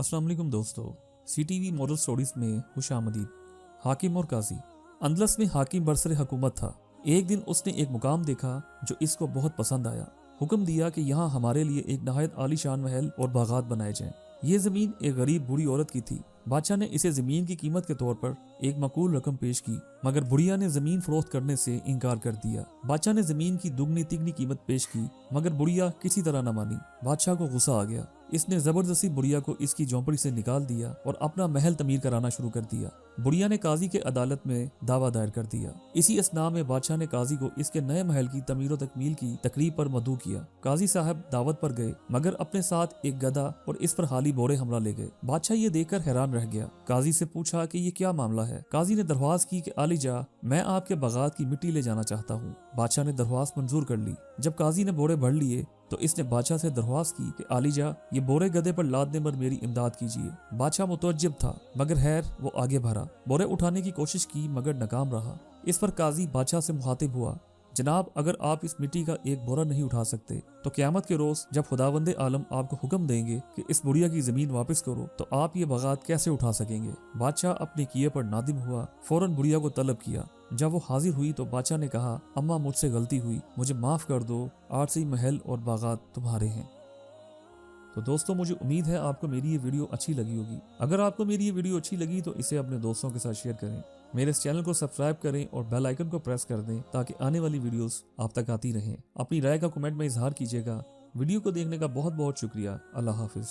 अस्सलाम वालेकुम दोस्तों, CTV मॉरल स्टोरीज में खुशामदीद। हाकिम और काजी। अंदलस में हाकिम बरसर हुकूमत था। एक दिन उसने एक मुकाम देखा जो इसको बहुत पसंद आया। हुक्म दिया कि यहाँ हमारे लिए एक नहायत आलीशान महल और बागात बनाए जाएं। ये जमीन एक गरीब बूढ़ी औरत की थी। बादशाह ने इसे जमीन की कीमत के तौर पर एक माकूल रकम पेश की, मगर बुढ़िया ने जमीन फरोख्त करने से इनकार कर दिया। बादशाह ने जमीन की दुगनी तिगनी कीमत पेश की, मगर बुढ़िया किसी तरह न मानी। बादशाह को गुस्सा आ गया। इसने जबरदस्ती बुढ़िया को इसकी झोंपड़ी से निकाल दिया और अपना महल तमीर कराना शुरू कर दिया। बुढ़िया ने काजी के अदालत में दावा दायर कर दिया। इसी असना में बादशाह ने काजी को इसके नए महल की तमीर तकमील की तकरीब पर मदऊ किया। काजी साहब दावत पर गए, मगर अपने साथ एक गधा और इस पर हाली बोरे हमला ले गए। बादशाह ये देखकर हैरान रह गया। काजी से पूछा कि ये क्या मामला है। काजी ने दरख्वास्त की कि आलिजा, मैं आपके बागात की मिट्टी ले जाना चाहता हूँ। बादशाह ने दरख्वास्त मंजूर कर ली। जब काजी ने बोरे भर लिए तो इसने बादशाह से दरख्वास्त की कि आलिजा, ये बोरे गधे पर लादने पर मेरी इमदाद कीजिए। बादशाह मुतअज्जिब था, मगर खैर वो आगे बढ़ा। बोरे उठाने की कोशिश की, मगर नाकाम रहा। इस पर काजी बादशाह से मुखातिब हुआ, जनाब, अगर आप इस मिट्टी का एक बोरा नहीं उठा सकते तो क़यामत के रोज जब खुदावंदे आलम आपको हुक्म देंगे कि इस बुढ़िया की जमीन वापस करो, तो आप ये बागात कैसे उठा सकेंगे। बादशाह अपने किए पर नादिम हुआ, फौरन बुढ़िया को तलब किया। जब वो हाजिर हुई तो बादशाह ने कहा, अम्मा, मुझसे गलती हुई, मुझे माफ कर दो, आज से महल और बागात तुम्हारे हैं। तो दोस्तों, मुझे उम्मीद है आपको मेरी ये वीडियो अच्छी लगी होगी। अगर आपको मेरी ये वीडियो अच्छी लगी तो इसे अपने दोस्तों के साथ शेयर करें। मेरे इस चैनल को सब्सक्राइब करें और बेल आइकन को प्रेस कर दें ताकि आने वाली वीडियोस आप तक आती रहें। अपनी राय का कमेंट में इजहार कीजिएगा। वीडियो को देखने का बहुत बहुत शुक्रिया। अल्लाह हाफिज।